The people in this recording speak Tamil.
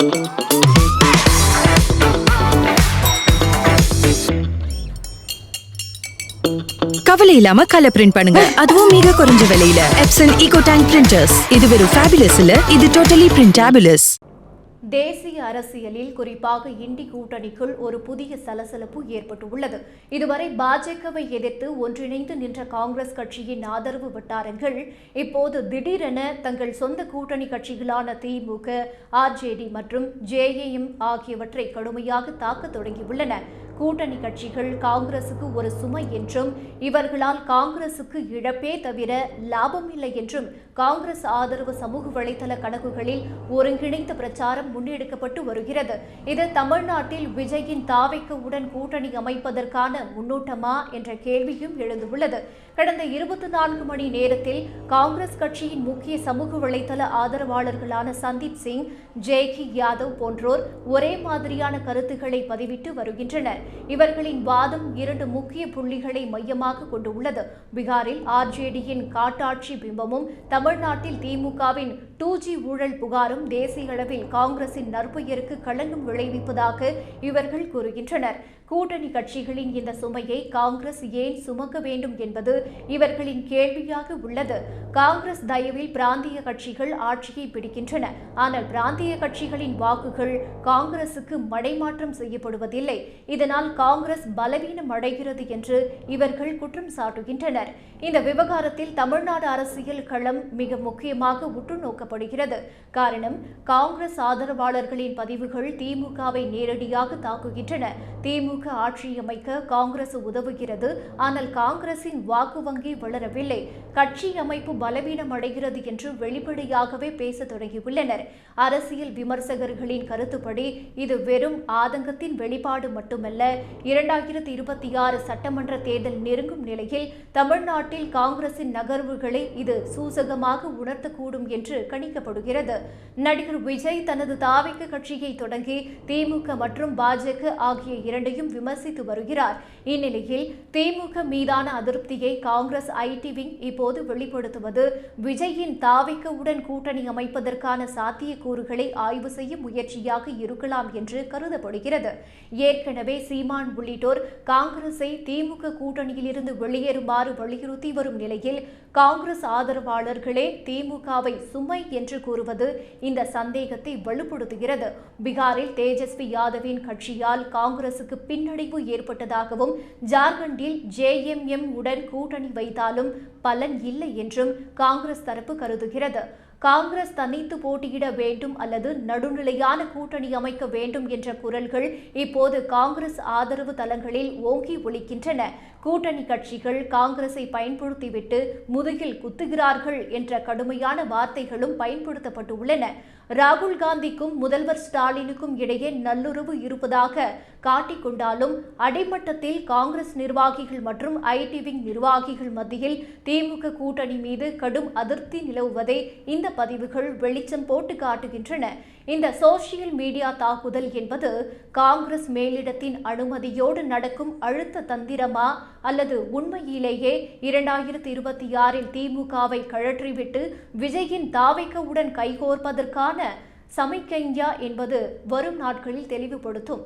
கவலை இல்லாம கலர் பிரிண்ட் பண்ணுங்க, அதுவும் மிக குறைஞ்ச விலையில. Epson eco tank printers. இது வெறும் ஃபேபுலஸ் இல்ல, இது டோட்டலி பிரிண்டபிளஸ். தேசிய அரசியலில் குறிப்பாக இண்டி கூட்டணிக்குள் ஒரு புதிய சலசலப்பு ஏற்பட்டுள்ளது. இதுவரை பாஜகவை எதிர்த்து ஒன்றிணைந்து நின்ற காங்கிரஸ் கட்சியின் ஆதரவு வட்டாரங்கள் இப்போது திடீரென தங்கள் சொந்த கூட்டணி கட்சிகளான திமுக, ஆர்ஜேடி மற்றும் ஜேஏஎம் ஆகியவற்றை கடுமையாக தாக்க தொடங்கியுள்ளன. கூட்டணி கட்சிகள் காங்கிரசுக்கு ஒரு சுமை என்றும், இவர்களால் காங்கிரசுக்கு இழப்பே தவிர லாபமில்லை என்றும் காங்கிரஸ் ஆதரவு சமூக வலைதள கணக்குகளில் ஒருங்கிணைந்த பிரச்சாரம் முன்னெடுக்கப்பட்டு வருகிறது. இது தமிழ்நாட்டில் விஜயின் தாவேக்காவுடன் கூட்டணி அமைப்பதற்கான முன்னோட்டமா என்ற கேள்வியும் எழுந்துள்ளது. கடந்த 24 மணி நேரத்தில் காங்கிரஸ் கட்சியின் முக்கிய சமூக வலைதள ஆதரவாளர்களான சந்தீப் சிங், ஜேகி யாதவ் போன்றோர் ஒரே மாதிரியான கருத்துக்களை பதிவிட்டு வருகின்றனர். இவர்களின் வாதம் 2 முக்கிய புள்ளிகளை மையமாக கொண்டுள்ளது. பீகாரில் ஆர்ஜேடியின் காட்டாட்சி பிம்பமும், தமிழ்நாட்டில் திமுகவின் 2G ஊழல் புகாரும் தேசிய அளவில் காங்கிரசின் நற்பெயருக்கு களங்கம் விளைவிப்பதாக இவர்கள் கூறுகின்றனர். கூட்டணி கட்சிகளின் இந்த சுமையை காங்கிரஸ் ஏன் சுமக்க வேண்டும் என்பது இவர்களின் கேள்வியாக உள்ளது. காங்கிரஸ் தயவில் பிராந்திய கட்சிகள் ஆட்சியை பிடிக்கின்றன. ஆனால் பிராந்திய கட்சிகளின் வாக்குகள் காங்கிரசுக்கு மடைமாற்றம் செய்யப்படுவதில்லை. இதனால் காங்கிரஸ் பலவீனம் அடைகிறது என்று இவர்கள் குற்றம் சாட்டுகின்றனர். இந்த விவகாரத்தில் தமிழ்நாடு அரசியல் களம் மிக முக்கியமாக உற்று நோக்கப்படுகிறது. காரணம், காங்கிரஸ் ஆதரவாளர்களின் பதிவுகள் திமுகவை நேரடியாக தாக்குகின்றன. திமுக ஆட்சி அமைக்க காங்கிரஸ் உதவுகிறது, ஆனால் காங்கிரசின் வாக்கு வங்கி வளரவில்லை. கட்சி அமைப்பு பலவீனம் அடைகிறது என்று வெளிப்படையாகவே பேச தொடங்கியுள்ளனர். அரசியல் விமர்சகர்களின் கருத்துப்படி இது வெறும் ஆதங்கத்தின் வெளிப்பாடு மட்டுமல்ல. 2026 சட்டமன்ற தேர்தல் நெருங்கும் நிலையில் தமிழ்நாட்டில் காங்கிரசின் நகர்வுகளை இது சூசகமாக உணர்த்தக்கூடும் என்று கணிக்கப்படுகிறது. நடிகர் விஜய் தனது தாவேக்கா கட்சியை தொடங்கி திமுக மற்றும் பாஜக ஆகிய இரண்டையும் விமர்சித்து வருகிறார். இந்நிலையில் திமுக மீதான அதிருப்தியை காங்கிரஸ் ஐடி விங் இப்போது வெளிப்படுத்துவது விஜயின் தாவேக்காவுடன் கூட்டணி அமைப்பதற்கான சாத்தியக்கூறுகளை ஆய்வு செய்யும் முயற்சியாக இருக்கலாம் என்று கருதப்படுகிறது. ஏற்கனவே சீமான் உள்ளிட்டோர் காங்கிரஸை திமுக கூட்டணியிலிருந்து வெளியேறுமாறு வலியுறுத்தி வரும் நிலையில் காங்கிரஸ் ஆதரவாளர்களே திமுகவை சுமை என்று கூறுவது இந்த சந்தேகத்தை வலுப்படுத்துகிறது. பீகாரில் தேஜஸ்வி யாதவின் கட்சியால் காங்கிரசுக்கு பின்னடைவு ஏற்பட்டதாகவும், ஜார்க்கண்டில் ஜேஎம்எம் உடன் கூட்டணி வைத்தாலும் பலன் இல்லை என்றும் காங்கிரஸ் தரப்பு கருதுகிறது. காங்கிரஸ் தனித்து போட்டியிட வேண்டும் அல்லது நடுநிலையான கூட்டணி அமைக்க வேண்டும் என்ற குரல்கள் இப்போது காங்கிரஸ் ஆதரவு தளங்களில் ஓங்கி ஒலிக்கின்றன. கூட்டணி கட்சிகள் காங்கிரஸை பயன்படுத்திவிட்டு முதுகில் குத்துகிறார்கள் என்ற கடுமையான வார்த்தைகளும் பயன்படுத்தப்பட்டுள்ளன. ராகுல் காந்திக்கும் முதல்வர் ஸ்டாலினுக்கும் இடையே நல்லுறவு இருப்பதாக காட்டிக்கொண்டாலும் அடிமட்டத்தில் காங்கிரஸ் நிர்வாகிகள் மற்றும் ஐடி விங் நிர்வாகிகள் மத்தியில் திமுக கூட்டணி மீது கடும் அதிருப்தி நிலவுவதை இந்த பதிவுகள் வெளிச்சம் போட்டு காட்டுகின்றன. இந்த சோசியல் மீடியா தாக்குதல் என்பது காங்கிரஸ் மேலிடத்தின் அனுமதியோடு நடக்கும் அழுத்த தந்திரமா அல்லது உண்மையிலேயே 2026 திமுகவை கழற்றிவிட்டு விஜயின் தாவேக்காவுடன் கைகோர்ப்பதற்கான சமிக்கையா என்பது வரும் நாட்களில் தெளிவுபடுத்தும்.